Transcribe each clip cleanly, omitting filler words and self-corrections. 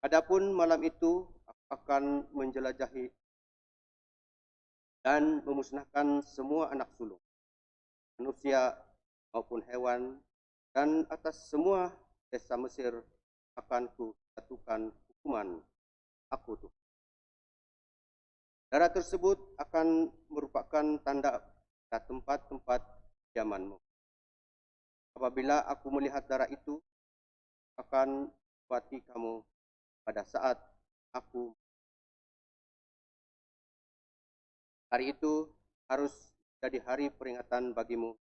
Adapun malam itu aku akan menjelajahi dan memusnahkan semua anak sulung, manusia maupun hewan, dan atas semua desa Mesir akan kujatuhkan hukuman aku Tuhan. Darah tersebut akan merupakan tanda pada tempat-tempat kediamanmu. Apabila aku melihat darah itu, akan kuati kamu pada saat aku. Hari itu harus jadi hari peringatan bagimu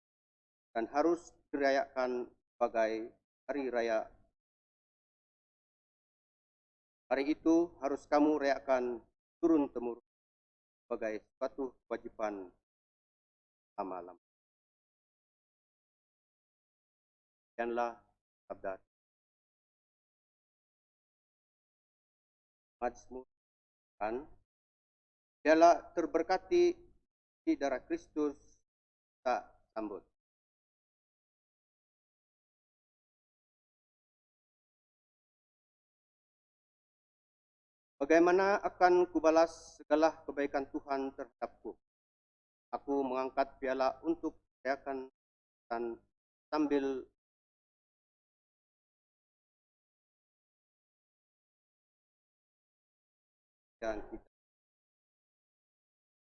dan harus dirayakan sebagai hari raya. Hari itu harus kamu rayakan turun-temurun sebagai suatu kewajiban lama-lama. Demikianlah sabda Mazmur dan dialah terberkati di darah Kristus tak sambut. Bagaimana akan kubalas segala kebaikan Tuhan terhadapku? Aku mengangkat piala untuk rayakan dan sambil dan kita.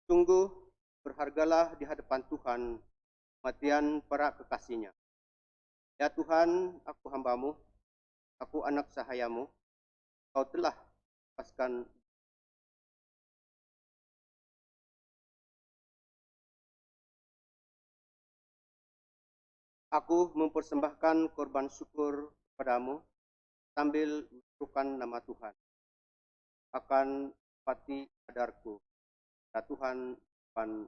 Sungguh berhargalah di hadapan Tuhan kematian para kekasihnya. Ya Tuhan, aku hambamu, aku anak sahayamu, kau telah lepaskan. Aku mempersembahkan korban syukur kepadamu sambil menyerukan nama Tuhan. Akan pati sadarku, ya Tuhan, Tuhan.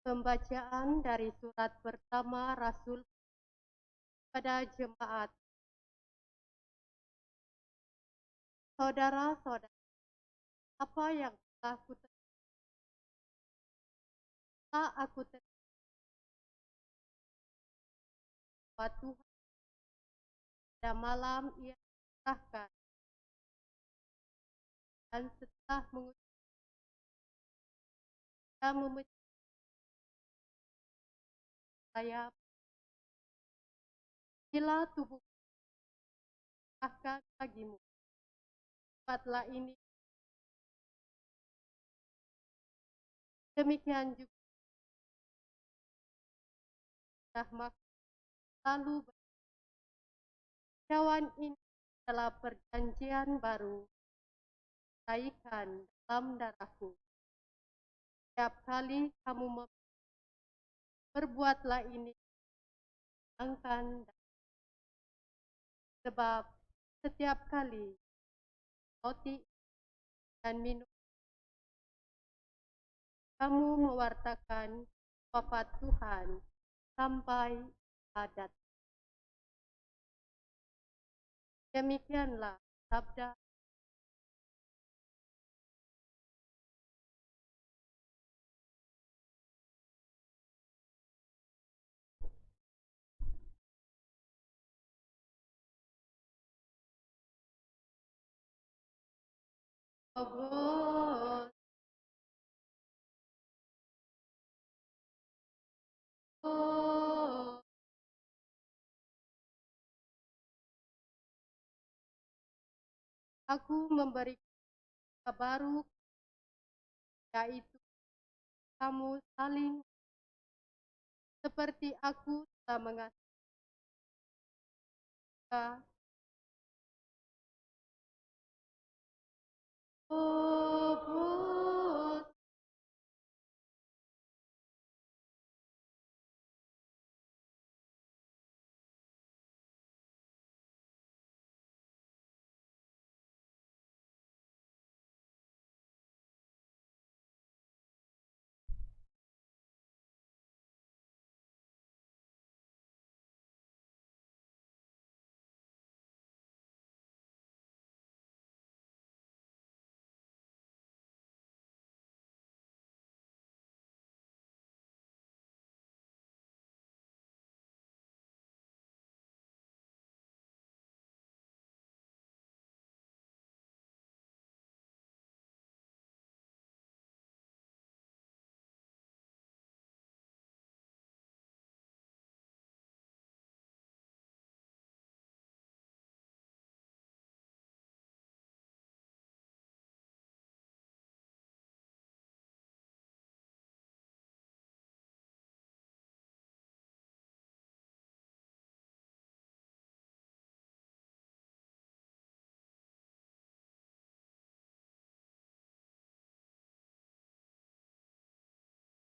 Pembacaan dari surat pertama Rasul pada jemaat. Saudara-saudara, apa yang telah aku terima Tuhan pada malam ia serahkan, dan setelah memecah saya, bila tubuh serahkan bagimu, buatlah ini. Demikian juga rahmat lalu cawan ini adalah perjanjian baru, cairkan dalam darahku. Setiap kali kamu berbuatlah ini, angkan, sebab setiap kali roti dan minum kamu mewartakan wafat Tuhan sampai adat. Demikianlah sabda Allah. Aku memberi kabar baru, yaitu kamu saling seperti aku telah mengasihi. Oh,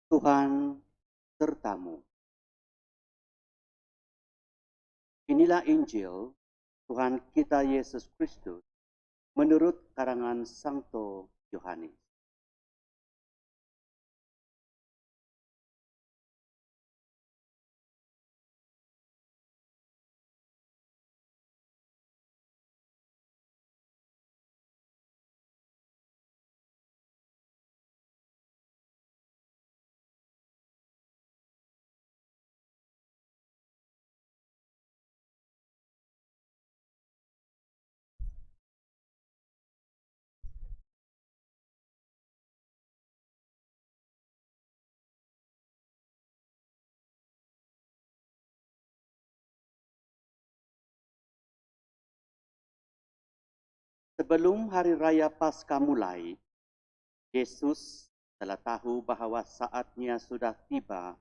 Tuhan sertamu. Inilah Injil Tuhan kita Yesus Kristus menurut karangan Santo Yohanes. Sebelum hari raya Paskah mulai, Yesus telah tahu bahwa saatnya sudah tiba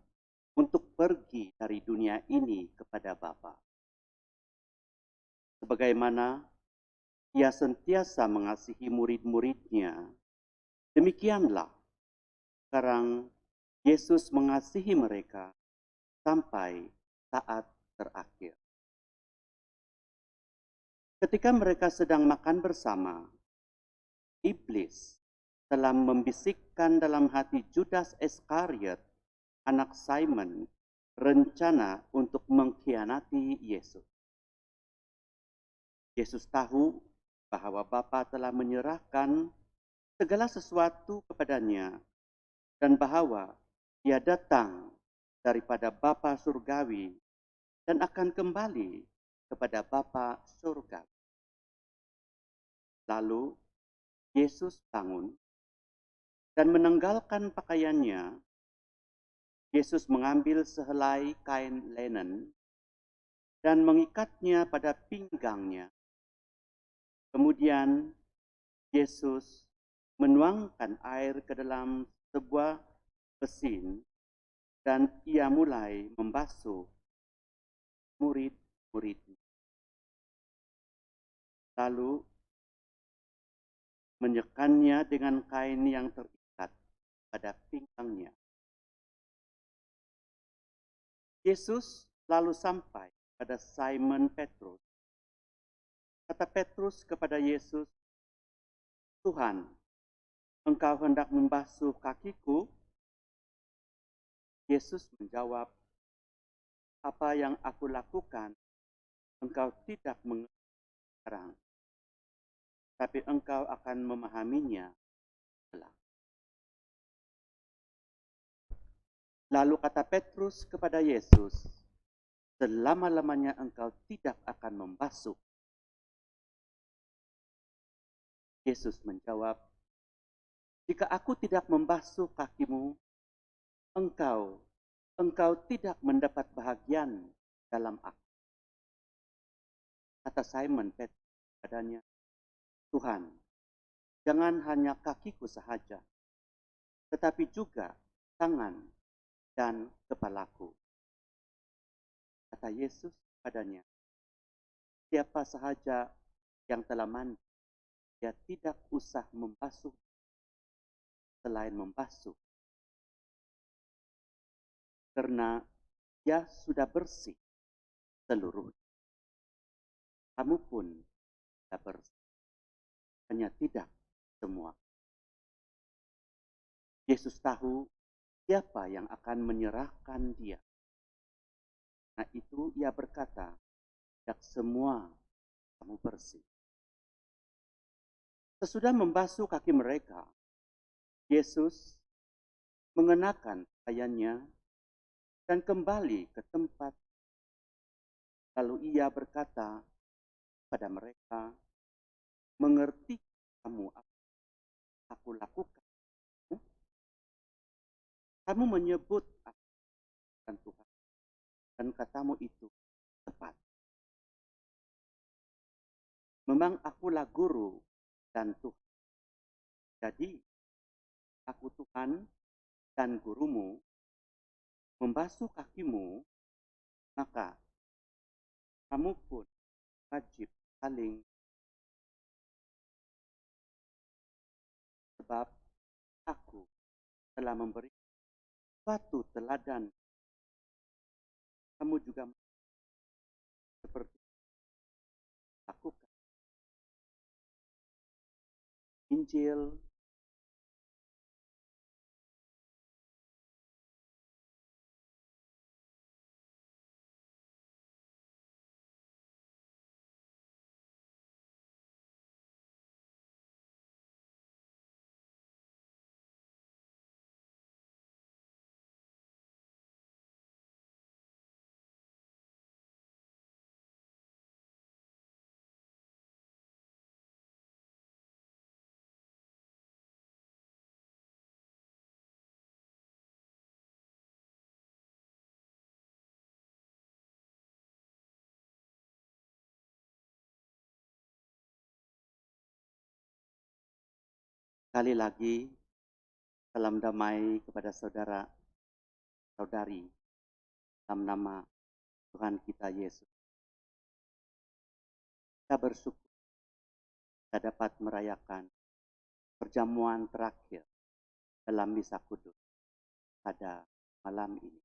untuk pergi dari dunia ini kepada Bapa. Sebagaimana Ia sentiasa mengasihi murid-muridnya, demikianlah sekarang Yesus mengasihi mereka sampai saat terakhir. Ketika mereka sedang makan bersama, iblis telah membisikkan dalam hati Judas Iskariot, anak Simon, rencana untuk mengkhianati Yesus. Yesus tahu bahwa Bapa telah menyerahkan segala sesuatu kepadanya dan bahwa Ia datang daripada Bapa surgawi dan akan kembali kepada Bapa surgawi. Lalu Yesus bangun dan menanggalkan pakaiannya. Yesus mengambil sehelai kain linen dan mengikatnya pada pinggangnya. Kemudian Yesus menuangkan air ke dalam sebuah mesin dan Ia mulai membasuh murid-muridnya. Lalu menyekannya dengan kain yang terikat pada pinggangnya. Yesus lalu sampai pada Simon Petrus. Kata Petrus kepada Yesus, "Tuhan, Engkau hendak membasuh kakiku?" Yesus menjawab, "Apa yang aku lakukan, engkau tidak mengerti sekarang, tapi engkau akan memahaminya kelak." Lalu kata Petrus kepada Yesus, "Selama-lamanya engkau tidak akan membasuh." Yesus menjawab, "Jika aku tidak membasuh kakimu, engkau tidak mendapat bahagian dalam aku." Kata Simon Petrus padanya, "Tuhan, jangan hanya kakiku sahaja, tetapi juga tangan dan kepalaku." Kata Yesus padanya, "Siapa sahaja yang telah mandi, dia tidak usah membasuh selain membasuh, karena dia sudah bersih seluruhnya. Kamu pun sudah bersih, hanya tidak semua." Yesus tahu siapa yang akan menyerahkan Dia. Nah itu Ia berkata, "Tidak semua kamu bersih." Sesudah membasuh kaki mereka, Yesus mengenakan pakaiannya dan kembali ke tempat. Lalu Ia berkata pada mereka, "Mengerti kamu apa aku lakukan? Kamu menyebut aku dan Tuhan, dan katamu itu tepat. Memang akulah guru dan Tuhan. Jadi aku Tuhan dan gurumu, membasuh kakimu, maka kamu pun wajib saling, sebab aku telah memberi suatu teladan. Kamu juga seperti lakukan. Injil sekali lagi salam damai kepada saudara-saudari dalam nama Tuhan kita Yesus. Kita bersyukur kita dapat merayakan perjamuan terakhir dalam Misa Kudus pada malam ini.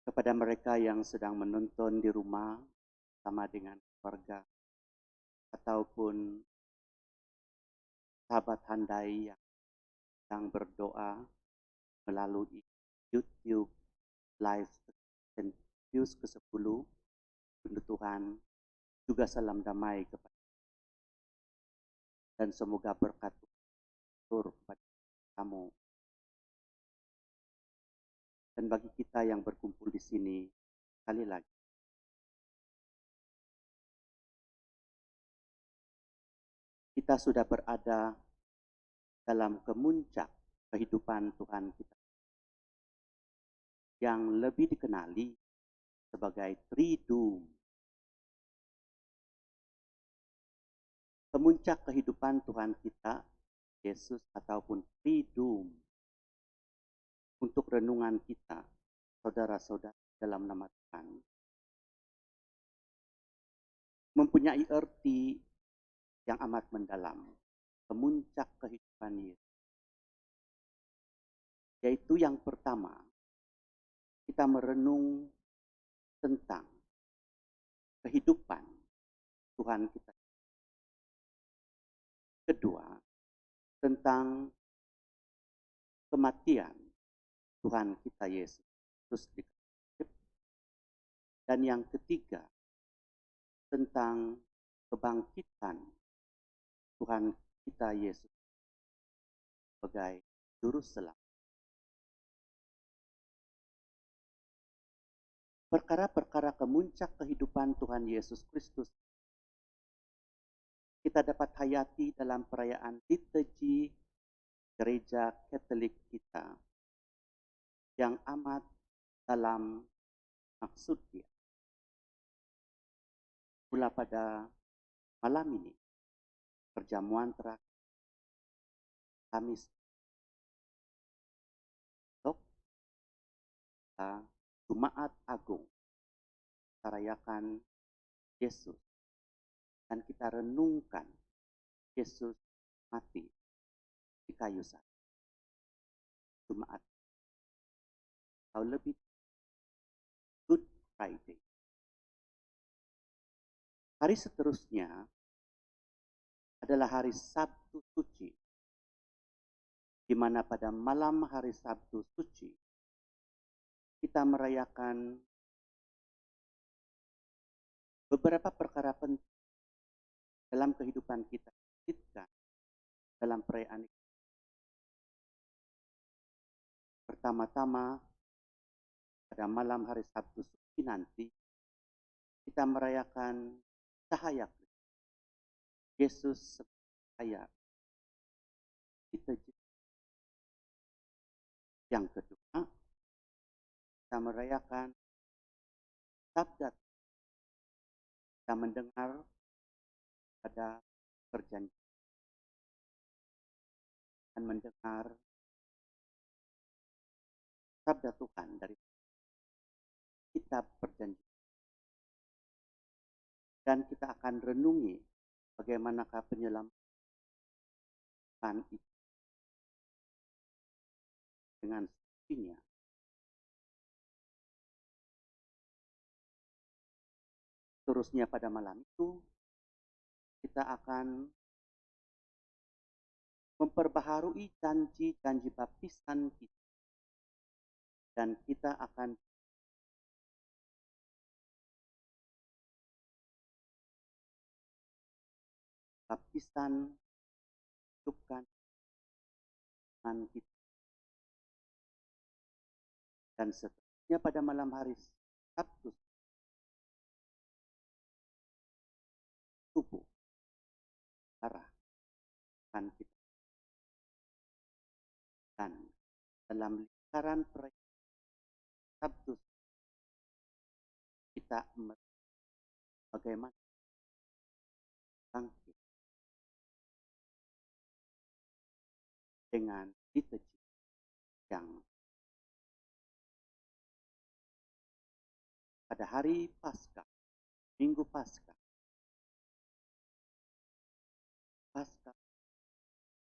Kepada mereka yang sedang menonton di rumah sama dengan keluarga ataupun sahabat handai yang sedang berdoa melalui YouTube Live News ke-10, untuk Tuhan juga salam damai kepada dan semoga berkat turun kepada kamu. Dan bagi kita yang berkumpul di sini, sekali lagi, kita sudah berada dalam kemuncak kehidupan Tuhan kita, yang lebih dikenali sebagai Triduum. Kemuncak kehidupan Tuhan kita, Yesus ataupun Triduum, untuk renungan kita, saudara-saudara dalam nama Tuhan, mempunyai arti yang amat mendalam. Kemuncak kehidupan Yesus, yaitu yang pertama, kita merenung tentang kehidupan Tuhan kita. Kedua, tentang kematian Tuhan kita Yesus Kristus di kayu salib. Dan yang ketiga, tentang kebangkitan Tuhan kita Yesus sebagai juru selamat. Perkara-perkara kemuncak kehidupan Tuhan Yesus Kristus kita dapat hayati dalam perayaan liturgi gereja Katolik kita yang amat dalam maksudnya. Pula pada malam ini, perjamuan terakhir Kamis besok, Jumat Agung, kita rayakan Yesus dan kita renungkan Yesus mati di kayu salib. Jumat atau lebih Good Friday. Hari seterusnya adalah hari Sabtu Suci, di mana pada malam hari Sabtu Suci kita merayakan beberapa perkara penting dalam kehidupan kita dalam perayaan ini. Pertama-tama, pada malam hari Sabtu Suci nanti, kita merayakan cahaya Kristus. Yesus sebagai cahaya kita. Yang kedua, kita merayakan sabda. Kita mendengar pada perjanjian dan mendengar sabda Tuhan dari kitab perjanjian. Dan kita akan renungi bagaimanakah penyelamatan itu. dengan sucinya. Terusnya pada malam itu, kita akan memperbaharui janji-janji baptisan kita. Dan kita akan baptisan hidupkan iman kita. Dan seterusnya pada malam hari Sabtu, tubuh, darah akan kita. Dan dalam lingkaran perayaan Sabtu, kita bagaimana bangkit dengan liturgi yang pada hari Paskah, Minggu Paskah,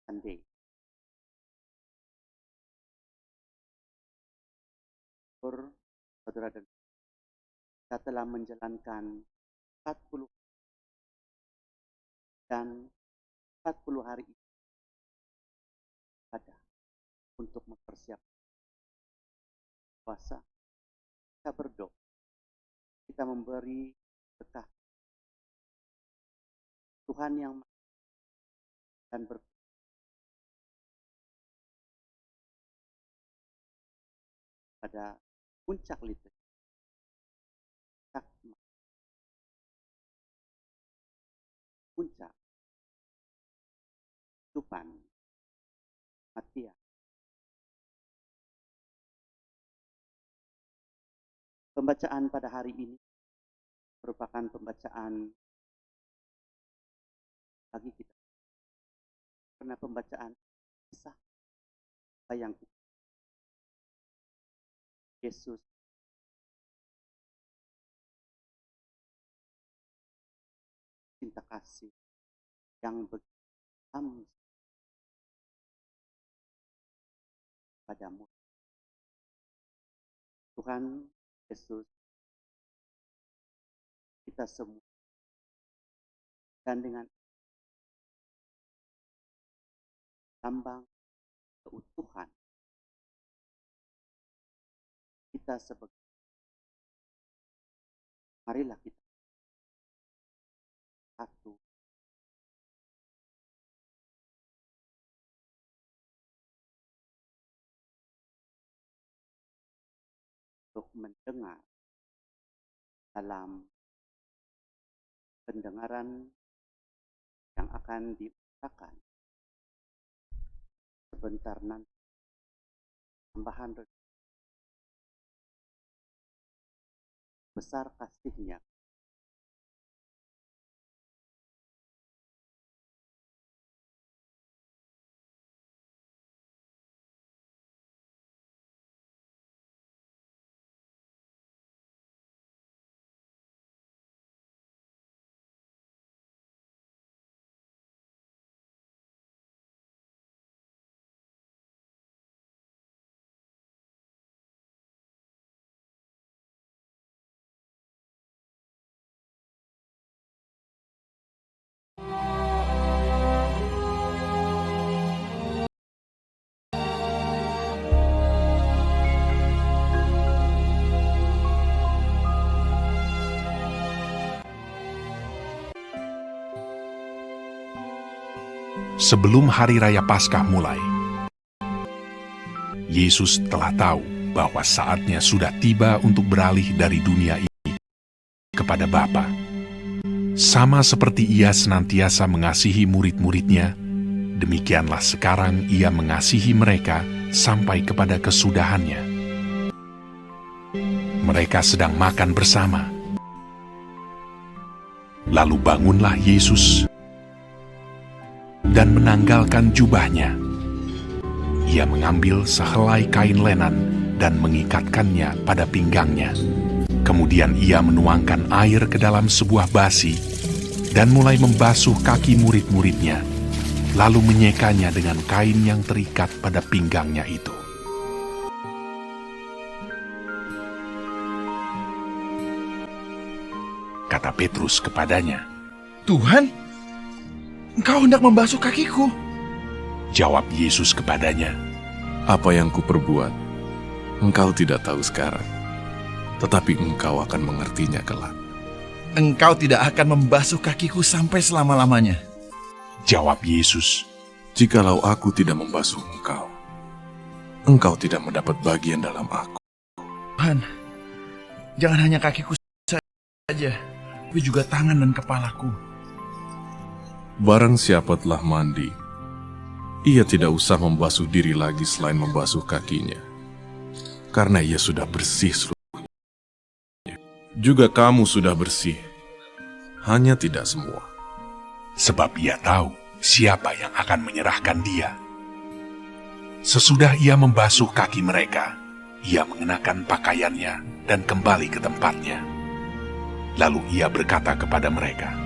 Sunday, saudara kita telah menjalankan 40 dan 40 hari itu ada untuk mempersiapkan puasa. Kita berdoa, kita memberi berkah Tuhan yang dan pada puncak liturgi puncak kehidupan Matian. Pembacaan pada hari ini merupakan pembacaan bagi kita, karena pembacaan kisah bayang kita. Yesus cinta kasih yang begitu padamu. Tuhan Yesus, kita semua, dan dengan lambang keutuhan kita sebagai, marilah kita satu untuk mendengar dalam pendengaran yang akan diucapkan sebentar nanti, tambahan besar kasih-Nya Sebelum hari raya Paskah mulai, Yesus telah tahu bahwa saatnya sudah tiba untuk beralih dari dunia ini kepada Bapa. Sama seperti Ia senantiasa mengasihi murid-muridnya, demikianlah sekarang Ia mengasihi mereka sampai kepada kesudahannya. Mereka sedang makan bersama. Lalu bangunlah Yesus dan menanggalkan jubahnya. Ia mengambil sehelai kain lenan dan mengikatkannya pada pinggangnya. Kemudian ia menuangkan air ke dalam sebuah basi dan mulai membasuh kaki murid-muridnya, lalu menyekanya dengan kain yang terikat pada pinggangnya itu. kata Petrus kepadanya. Tuhan, Engkau hendak membasuh kakiku. Jawab Yesus kepadanya, Apa yang kuperbuat, engkau tidak tahu sekarang, tetapi engkau akan mengertinya kelak. Engkau tidak akan membasuh kakiku sampai selama-lamanya. Jawab Yesus, Jikalau aku tidak membasuh engkau, engkau tidak mendapat bagian dalam aku. Tuhan, jangan hanya kakiku saja, tapi juga tangan dan kepalaku. Barang siapa telah mandi, ia tidak usah membasuh diri lagi selain membasuh kakinya, karena ia sudah bersih seluruhnya. Juga kamu sudah bersih, hanya tidak semua. sebab ia tahu siapa yang akan menyerahkan dia. Sesudah ia membasuh kaki mereka, ia mengenakan pakaiannya dan kembali ke tempatnya. Lalu ia berkata kepada mereka,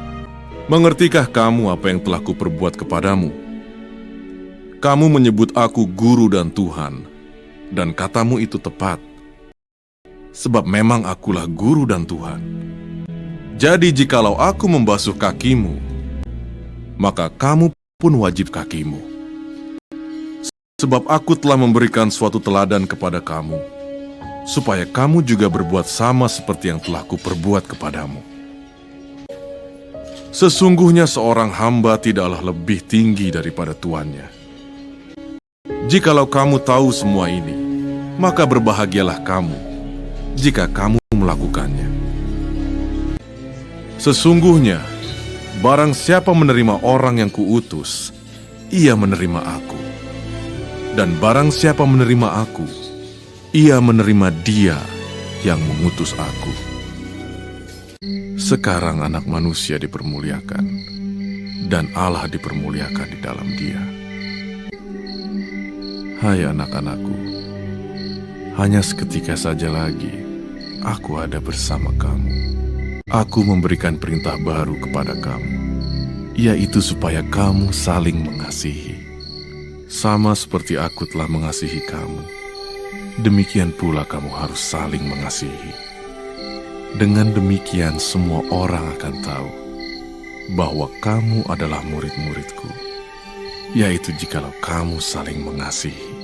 Mengertikah kamu apa yang telah kuperbuat kepadamu? Kamu menyebut aku guru dan Tuhan, dan katamu itu tepat, sebab memang akulah guru dan Tuhan. Jadi jikalau aku membasuh kakimu, maka kamu pun wajib kakimu. Sebab aku telah memberikan suatu teladan kepada kamu, supaya kamu juga berbuat sama seperti yang telah kuperbuat kepadamu. Sesungguhnya seorang hamba tidaklah lebih tinggi daripada tuannya. Jikalau kamu tahu semua ini, maka berbahagialah kamu jika kamu melakukannya. Sesungguhnya, barang siapa menerima orang yang kuutus, ia menerima aku. Dan barang siapa menerima aku, ia menerima dia yang mengutus aku. Sekarang anak manusia dipermuliakan, dan Allah dipermuliakan di dalam dia. Hai anak-anakku, hanya seketika saja lagi aku ada bersama kamu. Aku memberikan perintah baru kepada kamu, yaitu supaya kamu saling mengasihi. Sama seperti aku telah mengasihi kamu, demikian pula kamu harus saling mengasihi. Dengan demikian semua orang akan tahu bahwa kamu adalah murid-muridku, yaitu jikalau kamu saling mengasihi.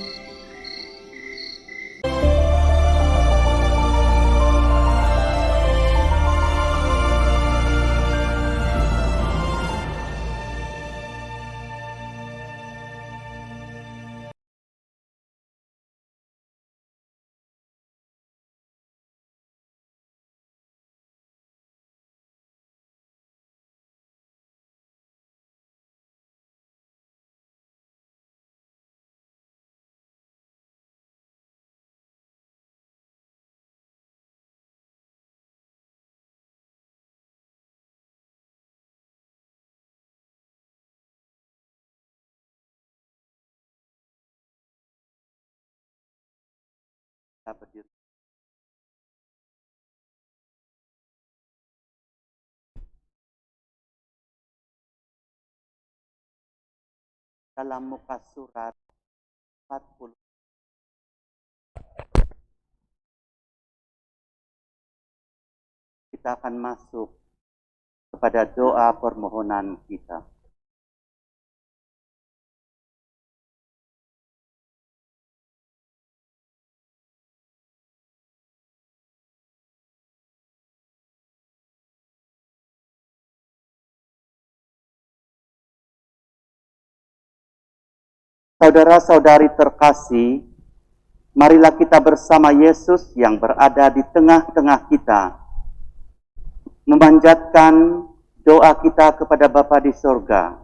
Kita berdiri. Dalam muka surat 40. Kita akan masuk kepada doa permohonan kita. Saudara-saudari terkasih, marilah kita bersama Yesus yang berada di tengah-tengah kita, memanjatkan doa kita kepada Bapa di sorga.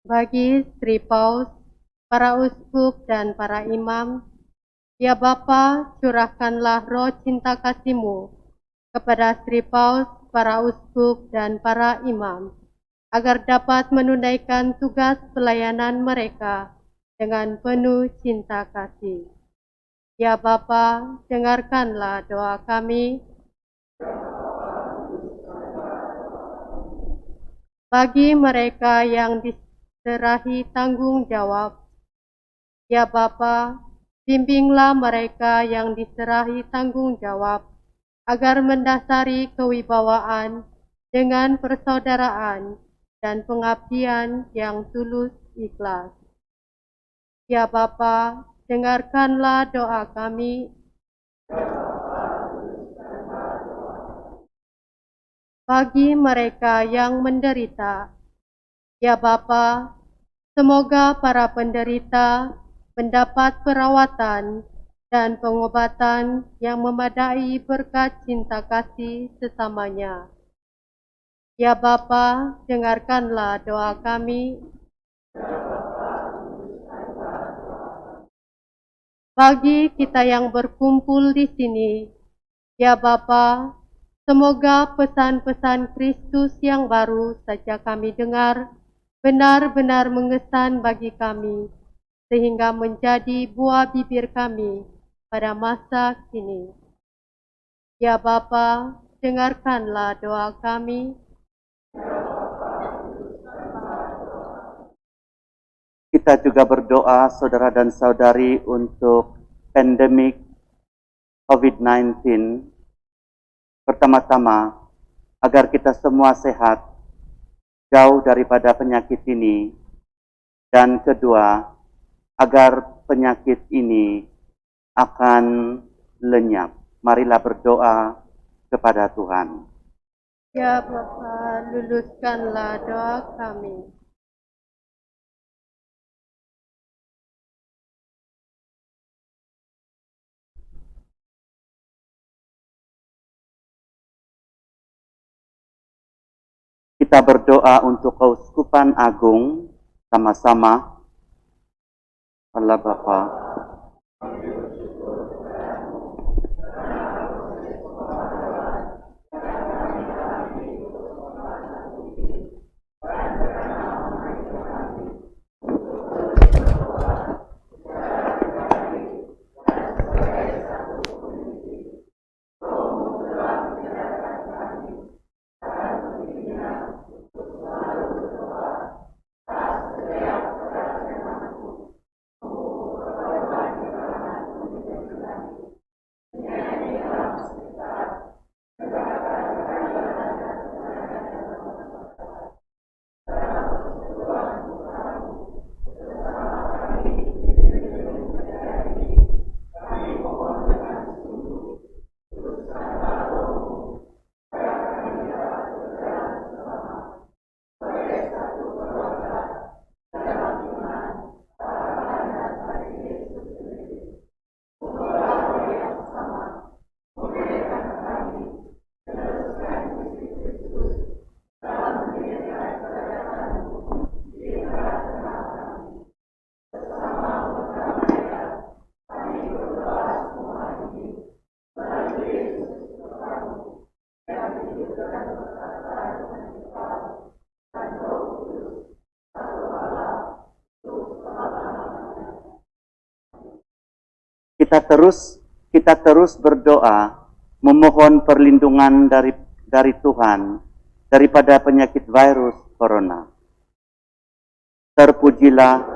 Bagi Sri Paus, para uskup dan para imam, ya Bapa, curahkanlah roh cinta kasih-Mu kepada Sri Paus, para uskup dan para imam, agar dapat menunaikan tugas pelayanan mereka dengan penuh cinta kasih. Ya Bapa, dengarkanlah doa kami. Bagi mereka yang diserahi tanggung jawab, ya Bapa, Bimbinglah mereka yang diserahi tanggung jawab, agar mendasari kewibawaan dengan persaudaraan dan pengabdian yang tulus ikhlas. Ya Bapa, dengarkanlah doa kami. Bagi mereka yang menderita, ya Bapa, semoga para penderita mendapat perawatan dan pengobatan yang memadai berkat cinta kasih sesamanya. Ya Bapa, dengarkanlah doa kami. Bagi kita yang berkumpul di sini, ya Bapa, semoga pesan-pesan Kristus yang baru saja kami dengar benar-benar mengesan bagi kami, sehingga menjadi buah bibir kami pada masa kini. Ya Bapa, dengarkanlah doa kami. Kita juga berdoa, saudara dan saudari, untuk pandemik COVID-19. Pertama-tama, agar kita semua sehat, jauh daripada penyakit ini. Dan kedua, agar penyakit ini akan lenyap. Marilah berdoa kepada Tuhan. Ya Bapa, luluskanlah doa kami. Kita berdoa untuk Keuskupan Agung sama-sama. Allah Bapa, kita terus berdoa memohon perlindungan dari Tuhan daripada penyakit virus corona. Terpujilah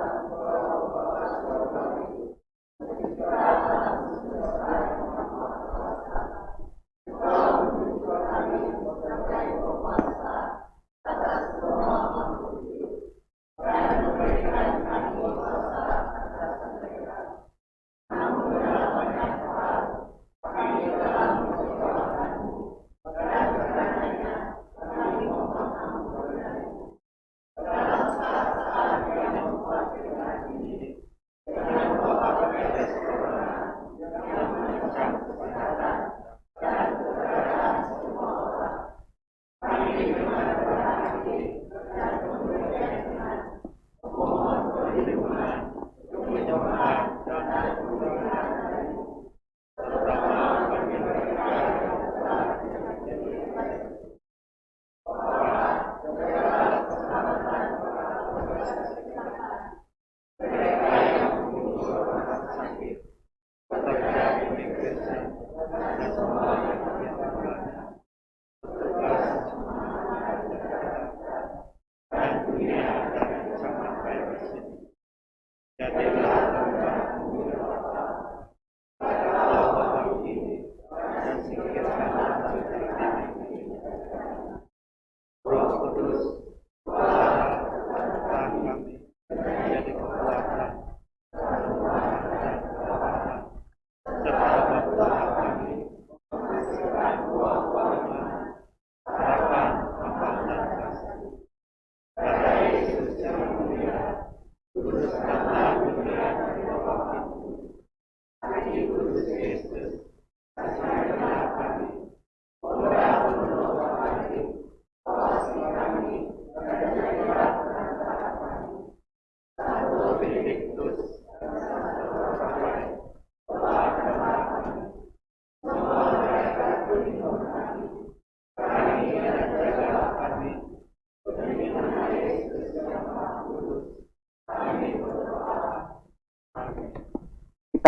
Kita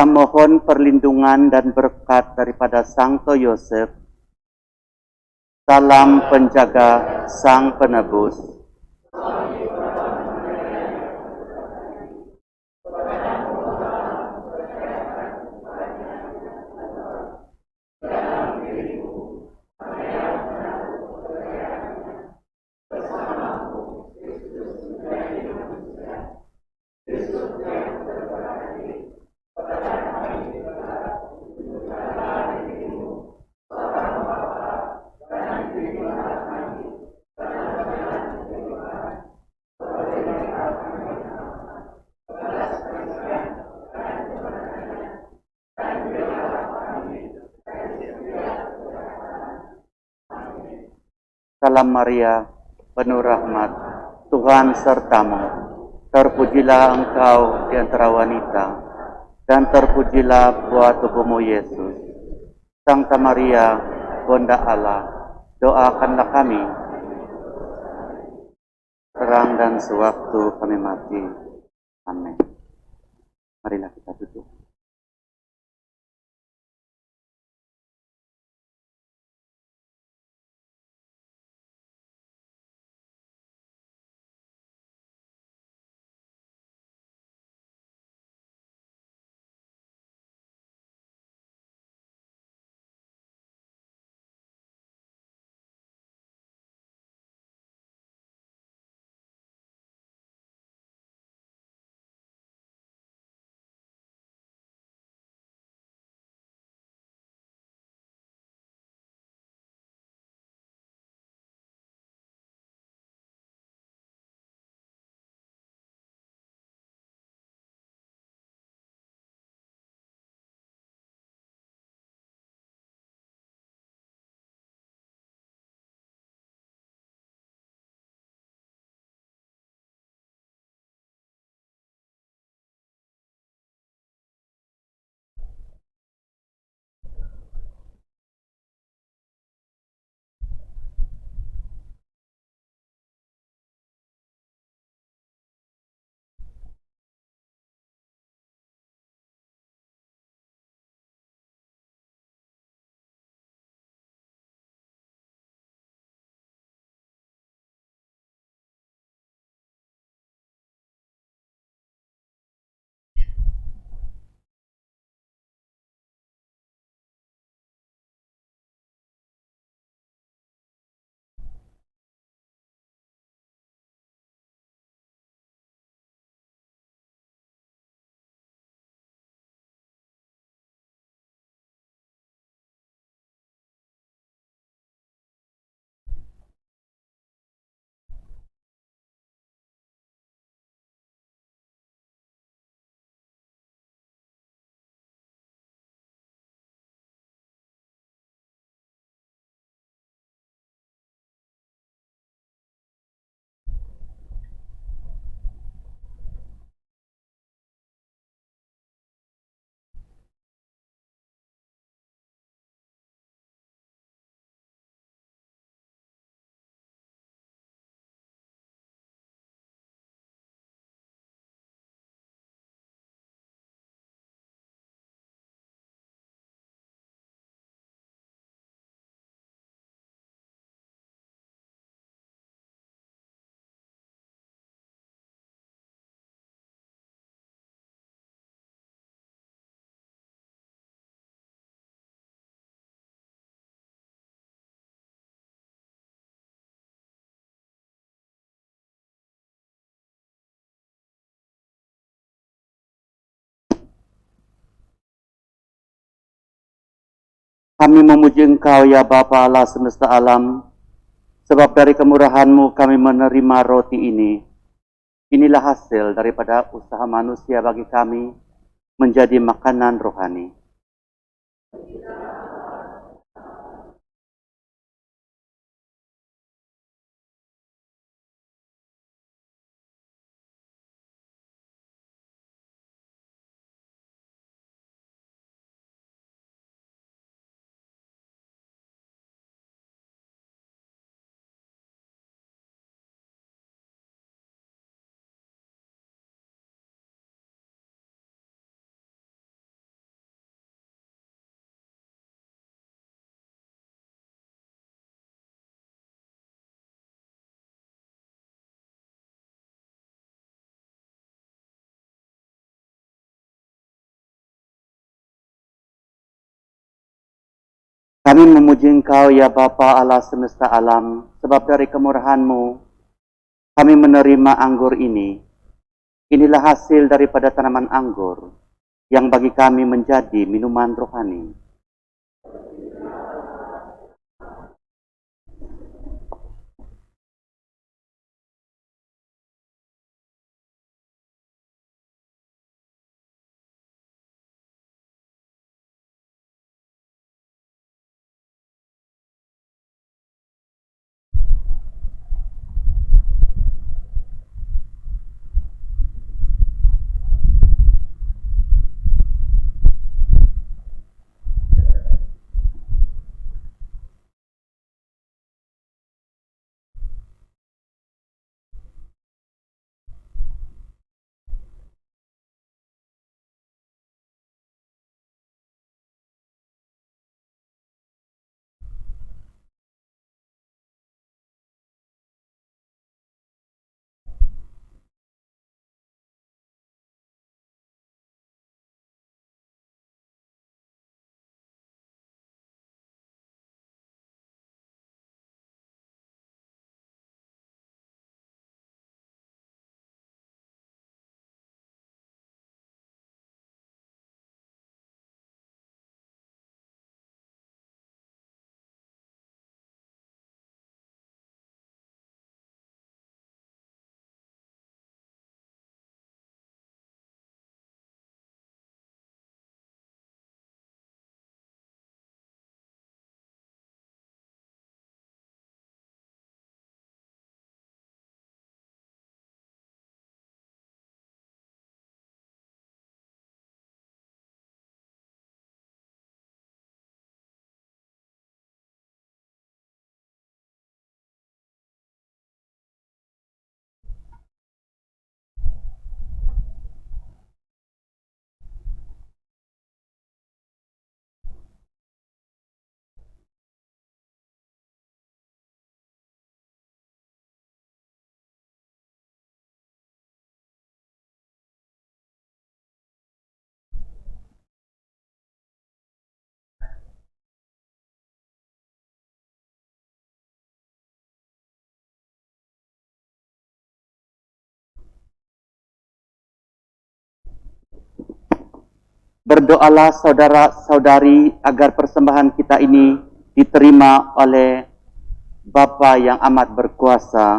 mohon perlindungan dan berkat daripada Santo Yosef, salam penjaga Sang Penebus. Salam Maria, penuh rahmat, Tuhan sertamu. Terpujilah engkau di antara wanita, dan terpujilah buah tubuhmu Yesus. Santa Maria, Bunda Allah, doakanlah kami, terang dan sewaktu kami mati. Amin. Marilah kita duduk. Kami memuji Engkau ya Bapa Allah semesta alam, sebab dari kemurahan-Mu kami menerima roti ini. Inilah hasil daripada usaha manusia bagi kami menjadi makanan rohani. Kami memuji Engkau ya Bapa Allah semesta alam, sebab dari kemurahan-Mu kami menerima anggur ini. Inilah hasil daripada tanaman anggur yang bagi kami menjadi minuman rohani. Berdoalah saudara-saudari agar persembahan kita ini diterima oleh Bapa yang amat berkuasa.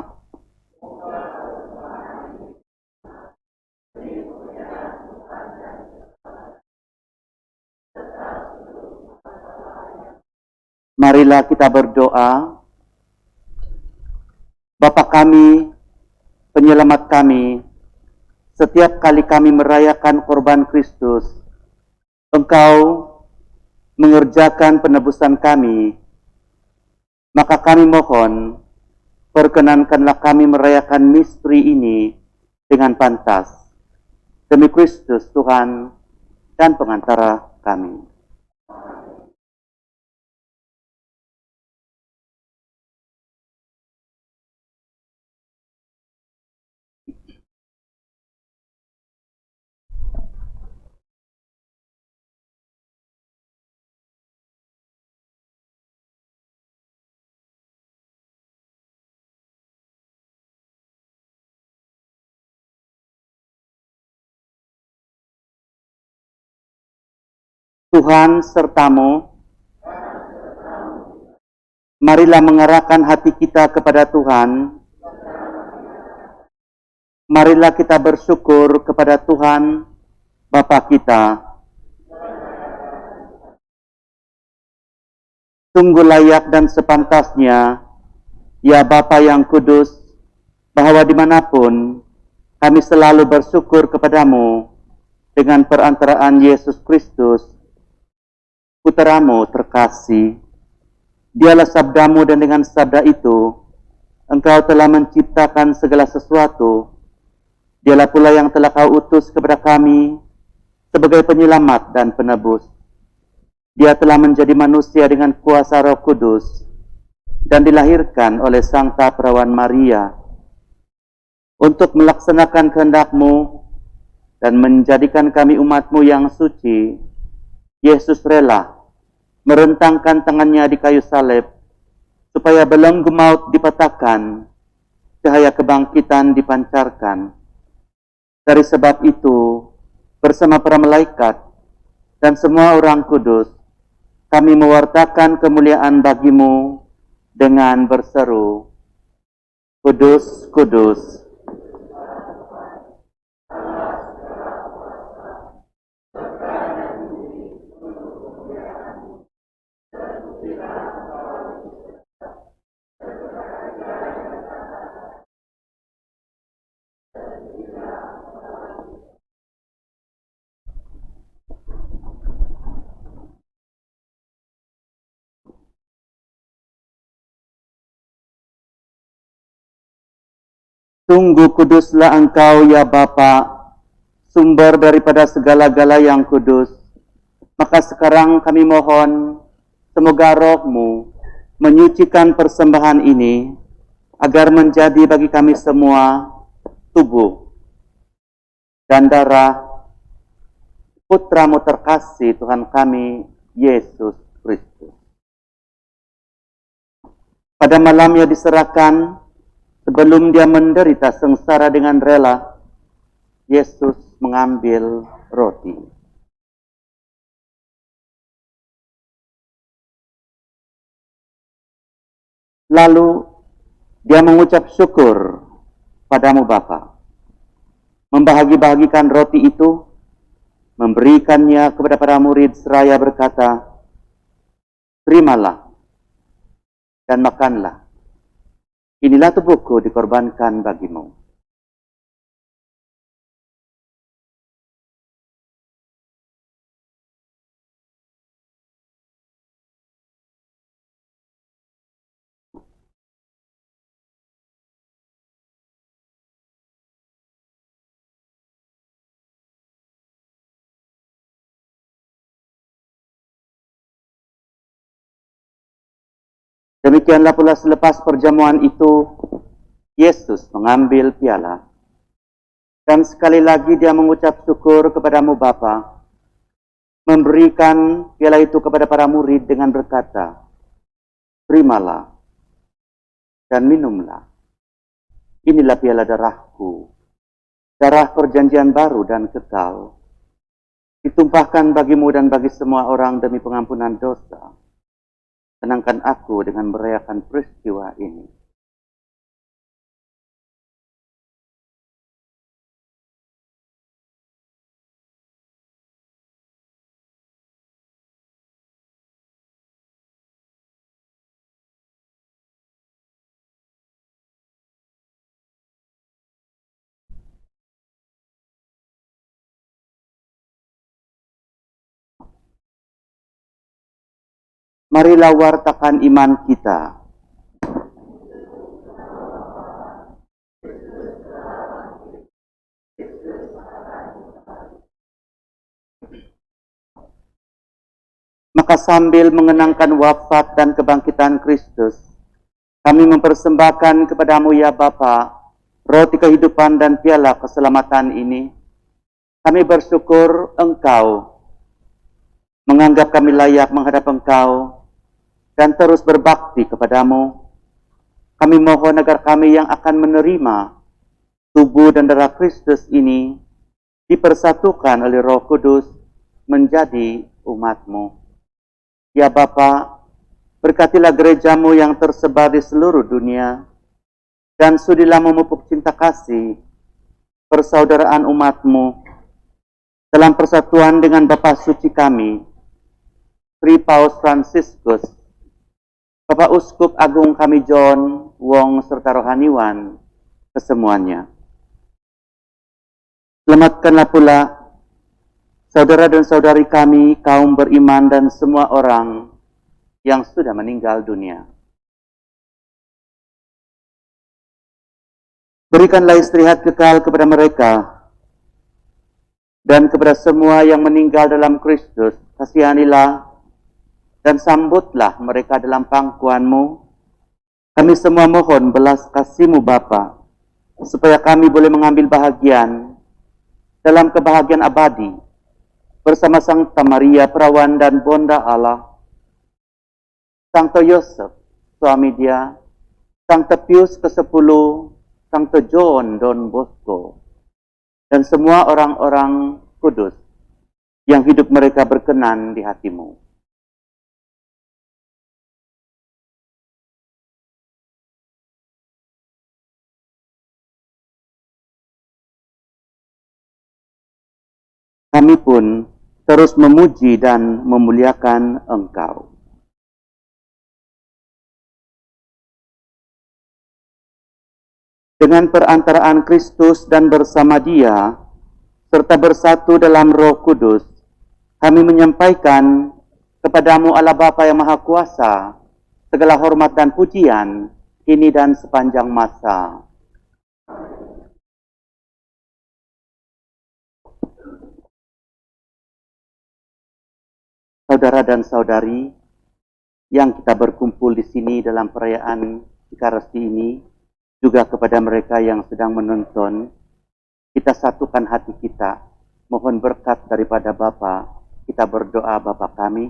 Marilah kita berdoa. Bapa kami, penyelamat kami, setiap kali kami merayakan korban Kristus, Engkau mengerjakan penebusan kami, maka kami mohon, perkenankanlah kami merayakan misteri ini dengan pantas, demi Kristus Tuhan dan pengantara kami. Tuhan sertamu. Marilah mengarahkan hati kita kepada Tuhan. Marilah kita bersyukur kepada Tuhan, Bapa kita. Sungguh layak dan sepantasnya, ya Bapa yang kudus, bahwa dimanapun kami selalu bersyukur kepadamu dengan perantaraan Yesus Kristus, Putramu terkasih. Dialah sabdamu dan dengan sabda itu, Engkau telah menciptakan segala sesuatu. Dialah pula yang telah Kau utus kepada kami sebagai penyelamat dan penebus. Dia telah menjadi manusia dengan kuasa Roh Kudus dan dilahirkan oleh Santa Perawan Maria untuk melaksanakan kehendak-Mu dan menjadikan kami umat-Mu yang suci. Yesus rela merentangkan tangannya di kayu salib, supaya belenggu maut dipatahkan, cahaya kebangkitan dipancarkan. Dari sebab itu, bersama para malaikat dan semua orang kudus, kami mewartakan kemuliaan bagimu dengan berseru, Kudus, kudus. Sungguh kuduslah Engkau ya Bapa, sumber daripada segala-gala yang kudus. Maka sekarang kami mohon, semoga Roh-Mu menyucikan persembahan ini, agar menjadi bagi kami semua tubuh dan darah Putra-Mu terkasih Tuhan kami, Yesus Kristus. Pada malam Ia diserahkan, sebelum Dia menderita sengsara dengan rela, Yesus mengambil roti. Lalu Dia mengucap syukur padamu Bapa, membahagi-bahagikan roti itu, memberikannya kepada para murid seraya berkata, terimalah dan makanlah. Inilah tubuhku dikorbankan bagimu. Demikianlah pula selepas perjamuan itu, Yesus mengambil piala. Dan sekali lagi Dia mengucap syukur kepadamu Bapa, memberikan piala itu kepada para murid dengan berkata, terimalah dan minumlah. Inilah piala darahku, darah perjanjian baru dan kekal, ditumpahkan bagimu dan bagi semua orang demi pengampunan dosa. Tenangkan aku dengan merayakan peristiwa ini. Marilah wartakan iman kita. Maka sambil mengenangkan wafat dan kebangkitan Kristus, kami mempersembahkan kepadamu ya Bapa, roti kehidupan dan piala keselamatan ini. Kami bersyukur Engkau menganggap kami layak menghadap Engkau dan terus berbakti kepadamu. Kami mohon agar kami yang akan menerima tubuh dan darah Kristus ini dipersatukan oleh Roh Kudus menjadi umat-Mu. Ya Bapa, berkatilah gereja-Mu yang tersebar di seluruh dunia, dan sudilah memupuk cinta kasih persaudaraan umat-Mu dalam persatuan dengan Bapa Suci kami, Sri Paus Fransiskus, Bapak Uskup Agung kami John Wong serta rohaniwan kesemuanya. Selamatkanlah pula saudara dan saudari kami, kaum beriman dan semua orang yang sudah meninggal dunia. Berikanlah istirahat kekal kepada mereka dan kepada semua yang meninggal dalam Kristus. Kasihanilah dan sambutlah mereka dalam pangkuan-Mu. Kami semua mohon belas kasih-Mu Bapa, supaya kami boleh mengambil bahagian dalam kebahagiaan abadi bersama Santa Maria, Perawan dan Bonda Allah, Santo Yosef, suami dia, Santo Pius ke-10, Santo John Don Bosco, dan semua orang-orang kudus yang hidup mereka berkenan di hatimu. Kami pun terus memuji dan memuliakan Engkau. Dengan perantaraan Kristus dan bersama Dia, serta bersatu dalam Roh Kudus, kami menyampaikan kepadamu Allah Bapa yang Maha Kuasa, segala hormat dan pujian, kini dan sepanjang masa. Saudara dan saudari, yang kita berkumpul di sini dalam perayaan Ekaristi ini, juga kepada mereka yang sedang menonton, kita satukan hati kita, mohon berkat daripada Bapa. Kita berdoa, Bapa kami,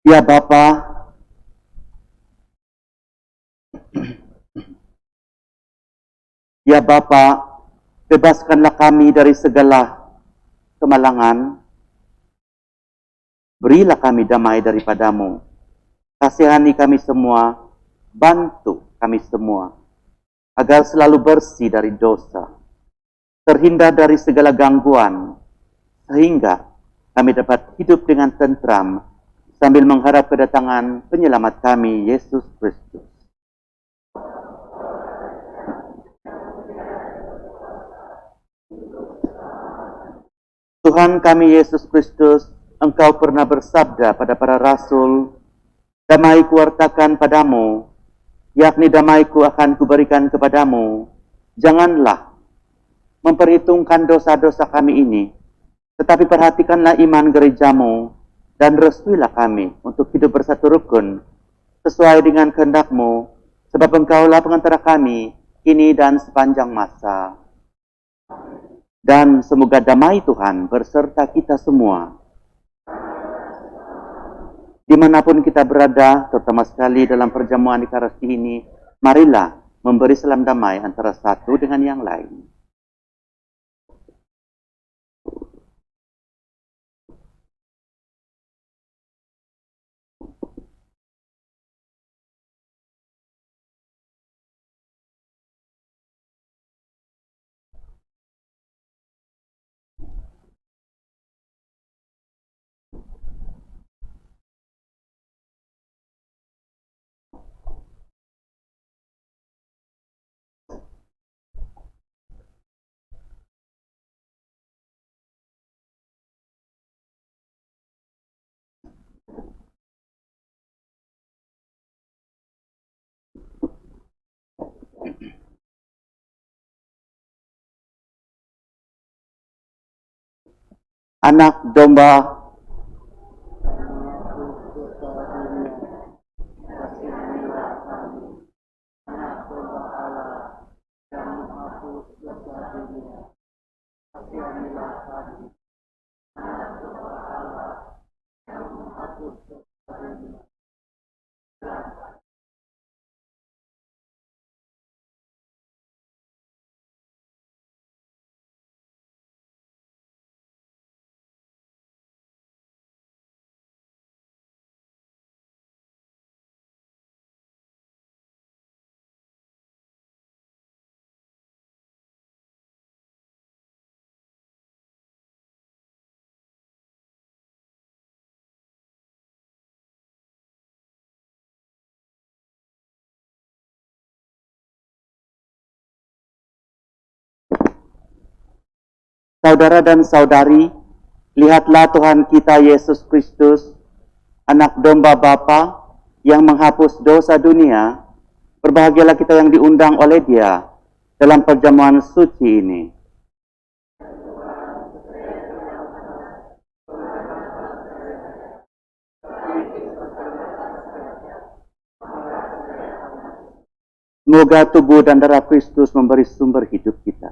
ya Bapa, ya Bapa, bebaskanlah kami dari segala kemalangan, berilah kami damai daripadamu, kasihani kami semua, bantu kami semua, agar selalu bersih dari dosa, terhindar dari segala gangguan, sehingga kami dapat hidup dengan tentram, sambil mengharap kedatangan penyelamat kami, Yesus Kristus. Tuhan kami Yesus Kristus, Engkau pernah bersabda pada para rasul, damai kuwartakan padamu, yakni damaiku akan kuberikan kepadamu. Janganlah memperhitungkan dosa-dosa kami ini, tetapi perhatikanlah iman gerejamu, dan restuilah kami untuk hidup bersatu rukun, sesuai dengan kehendak-Mu, sebab Engkaulah pengantara kami, kini dan sepanjang masa. Dan semoga damai Tuhan berserta kita semua. Dimanapun kita berada, terutama sekali dalam perjamuan Ekaristi ini, marilah memberi salam damai antara satu dengan yang lain. Anak domba Saudara dan saudari, lihatlah Tuhan kita Yesus Kristus, anak domba Bapa yang menghapus dosa dunia. Berbahagialah kita yang diundang oleh Dia dalam perjamuan suci ini. Semoga tubuh dan darah Kristus memberi sumber hidup kita.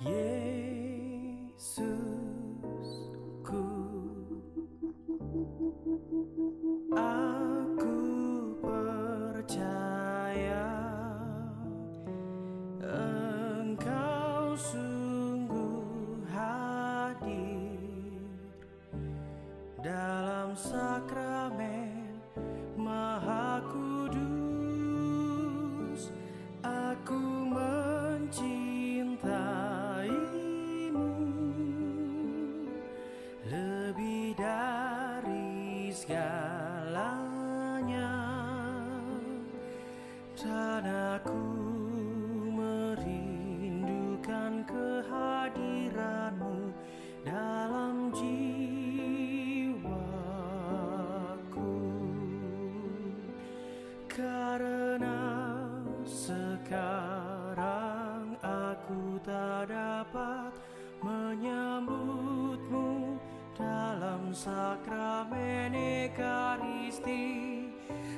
Yesusku, aku percaya Engkau sungguh hadir dalam sakramen Maha Kudus. Aku mencintaimu lebih dari segalanya, dan aku merindukan kehadiranmu dalam jiwaku, karena sekarang aku tak dapat menyambutmu dalam sakramen Ekaristi.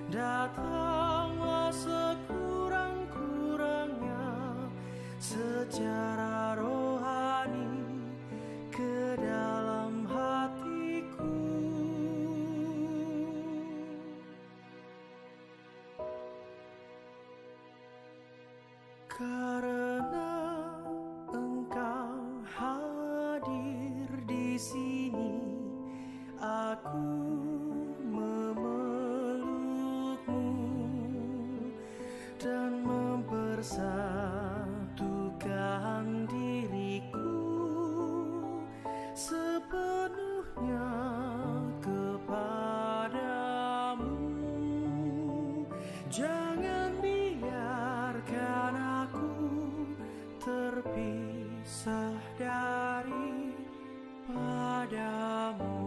Datanglah sekurang-kurangnya secara rohani ke dalam hatiku. Karena Engkau hadir di sini, aku memelukmu dan mempersatukan diri padamu.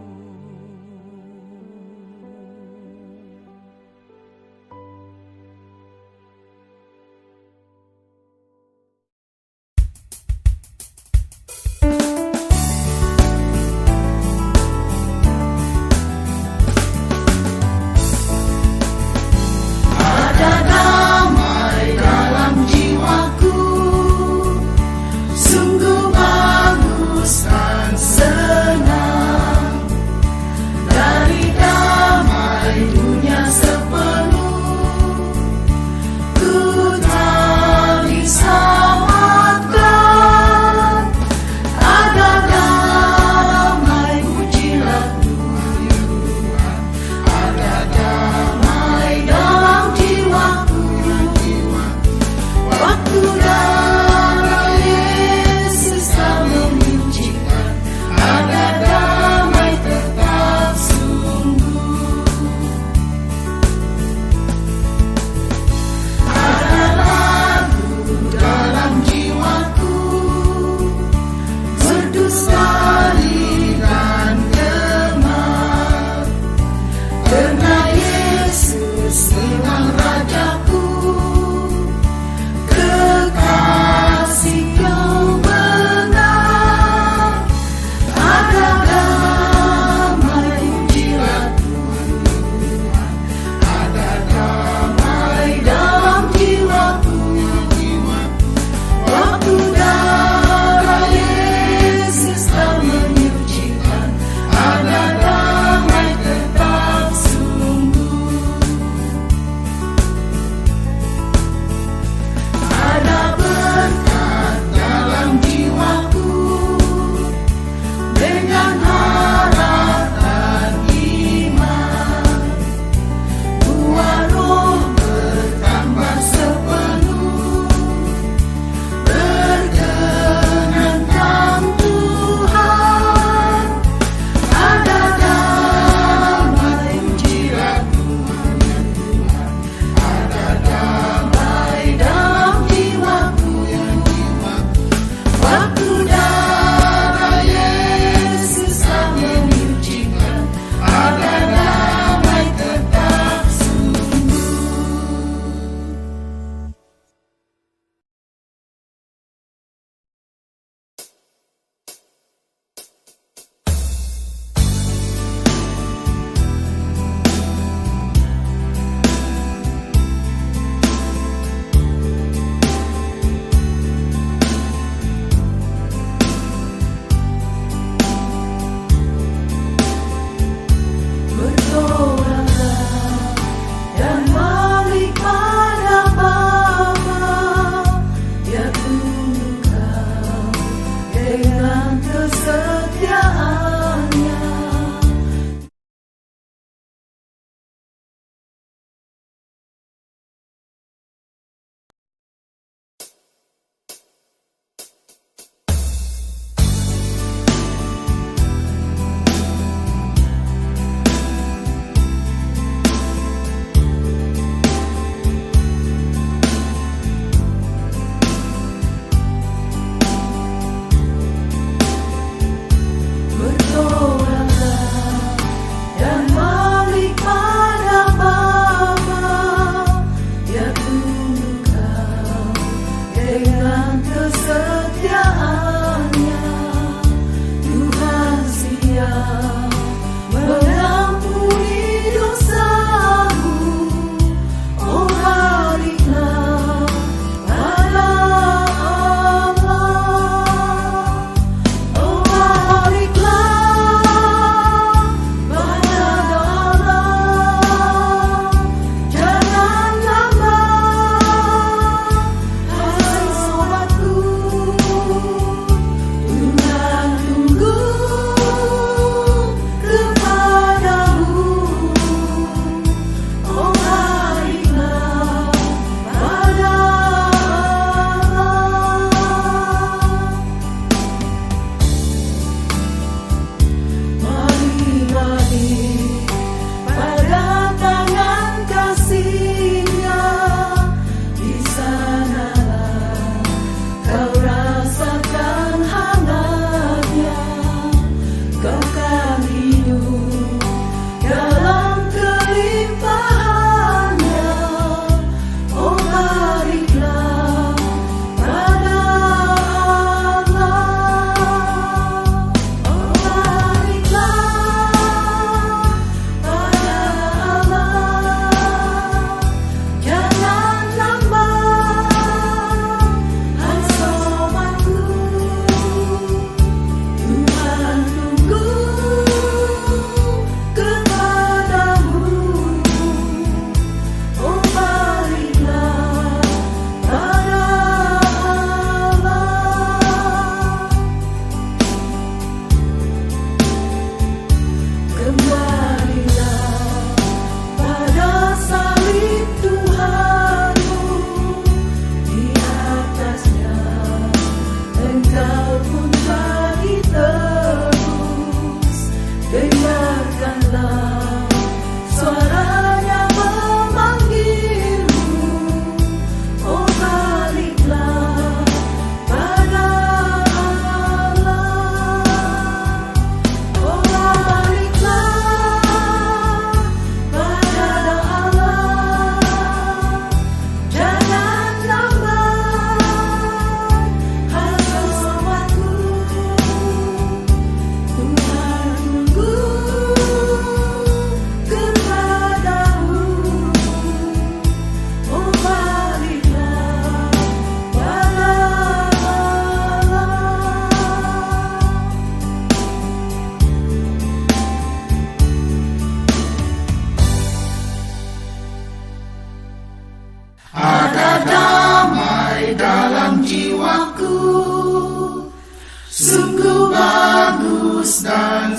Ada damai dalam jiwaku, sungguh bagus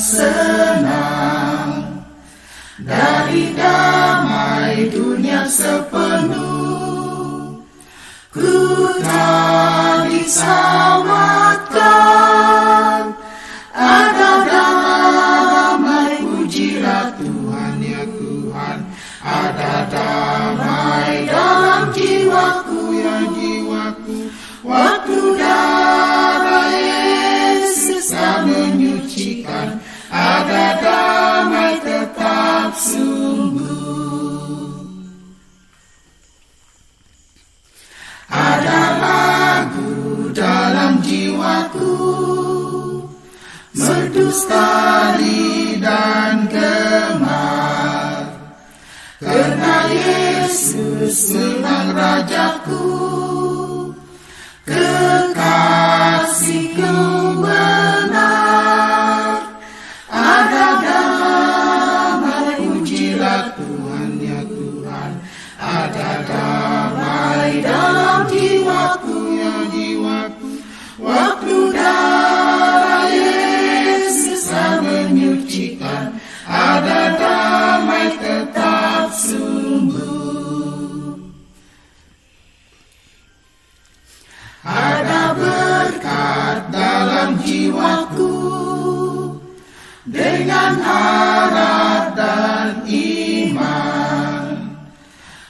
senang dari damai dunia sepenuh. Ku tak diselamatkan, ada damai, pujilah Tuhan ya Tuhan. Ada damai dalam jiwaku ya jiwaku. Waktu darah Yesus yang menyucikan, ada damai tetap sungguh. Ada lagu dalam jiwaku, merdu sekali dan gemar, karena Yesus memang Rajaku, kekasihku benar. Ada damai, pujilah Tuhan ya Tuhan. Ada damai dalam jiwaku ya jiwaku. Waktu darah Yesus yang menyucikan, ada damai tetap sungguh. Ada berkat dalam jiwaku, dengan harap dan iman,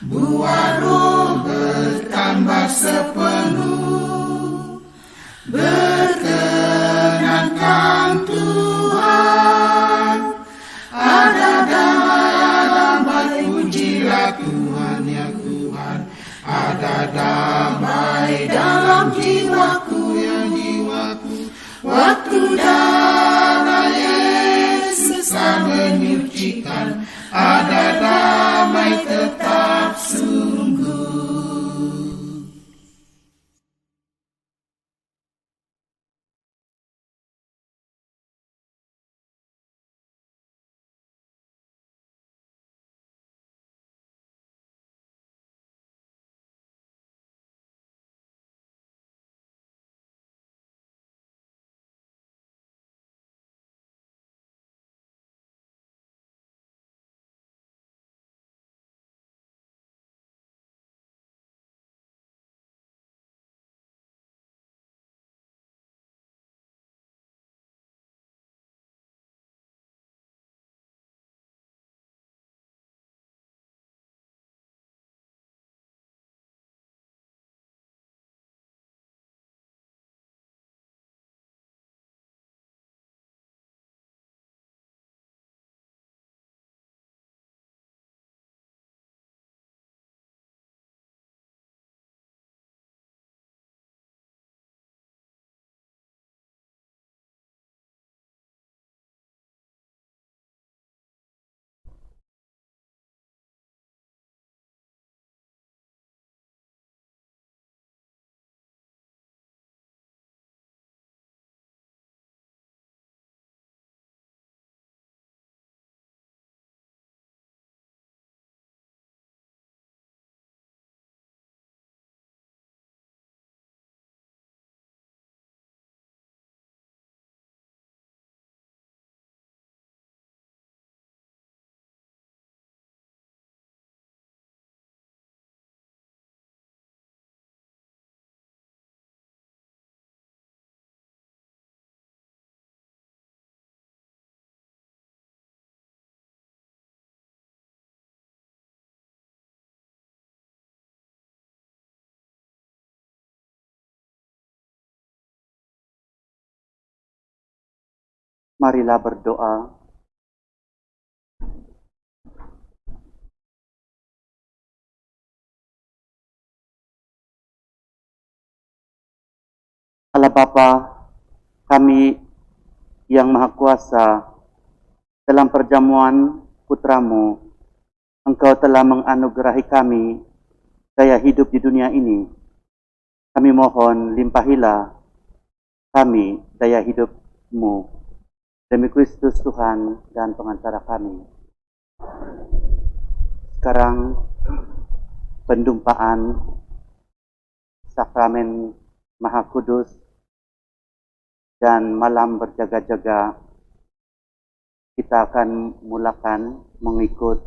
buah roh bertambah sepenuh, berkenankan Tuhan. Ada damai, pujilah Tuhan ya Tuhan. Ada damai dalam jiwaku ya jiwaku. Waktu darah Yesus yang menyucikan, ada damai tetap sungguh. Marilah berdoa. Allah Bapa, kami yang Maha Kuasa, dalam perjamuan Putramu, Engkau telah menganugerahi kami daya hidup di dunia ini. Kami mohon limpahilah kami daya hidup-Mu. Demi Kristus Tuhan dan pengantara kami. Sekarang pendumpaan sakramen Maha Kudus dan malam berjaga-jaga kita akan mulakan mengikut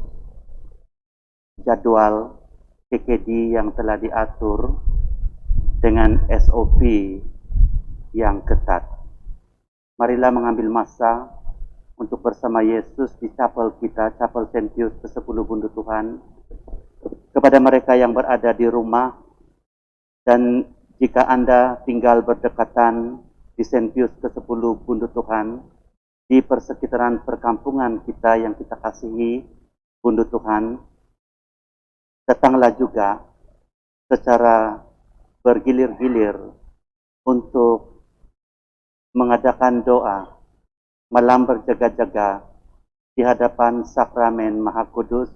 jadwal CKD yang telah diatur dengan SOP yang ketat. Marilah mengambil masa untuk bersama Yesus di chapel kita, Chapel St. Pius ke-10 Bundu Tuhan. Kepada mereka yang berada di rumah, dan jika Anda tinggal berdekatan di St. Pius ke-10 Bundu Tuhan, di persekitaran perkampungan kita yang kita kasihi, Bundu Tuhan, datanglah juga secara bergilir-gilir untuk mengadakan doa malam berjaga-jaga di hadapan Sakramen Maha Kudus.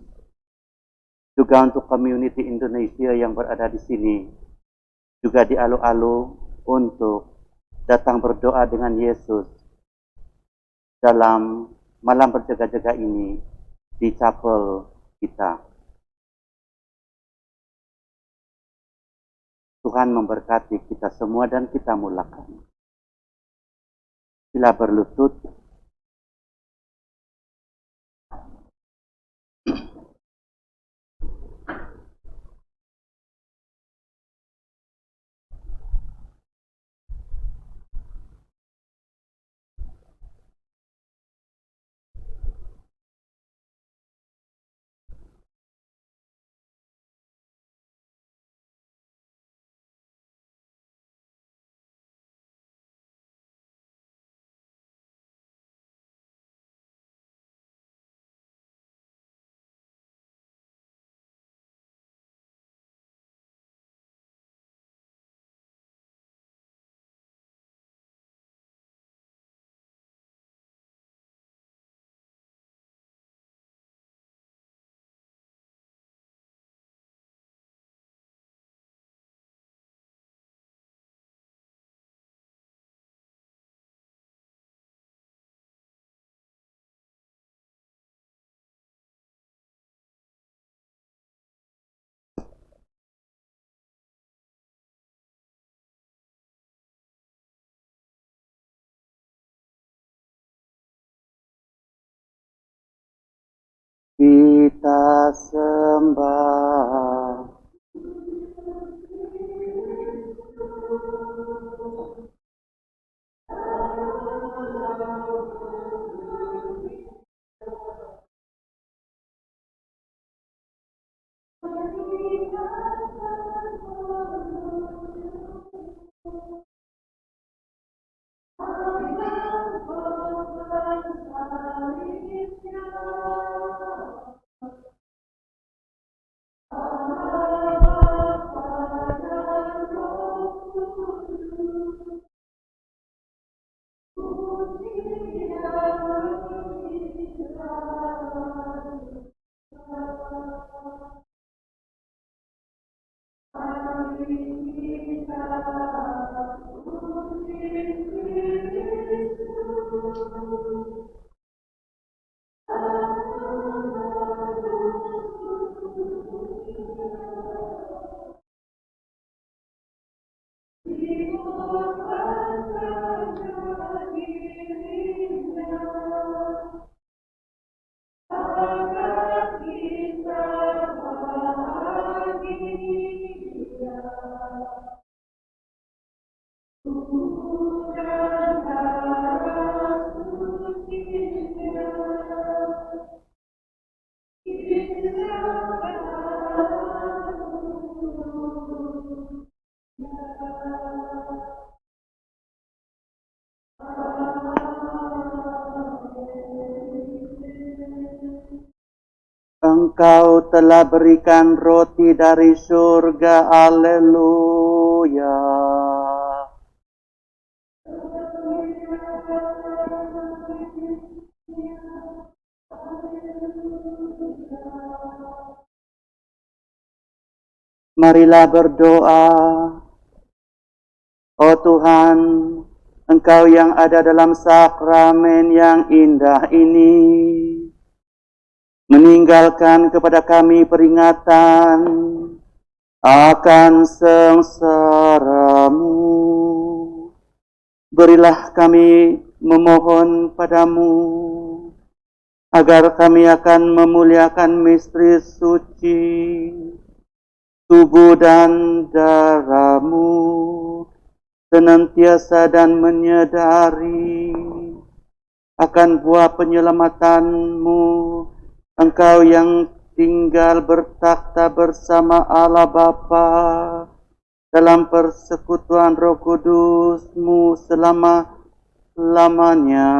Juga untuk community Indonesia yang berada di sini, juga di Alu-Alu untuk datang berdoa dengan Yesus dalam malam berjaga-jaga ini di chapel kita. Tuhan memberkati kita semua dan kita mulakan. Sila berlutut. Kita sembah Engkau telah berikan roti dari surga, haleluya. Marilah berdoa. Oh Tuhan, Engkau yang ada dalam sakramen yang indah ini, meninggalkan kepada kami peringatan akan sengsara-Mu. Berilah kami memohon padamu agar kami akan memuliakan misteri suci tubuh dan darah-Mu, senantiasa dan menyadari akan buah penyelamatanmu, Engkau yang tinggal bertakhta bersama Allah Bapa dalam persekutuan Roh Kudus-Mu selama-lamanya.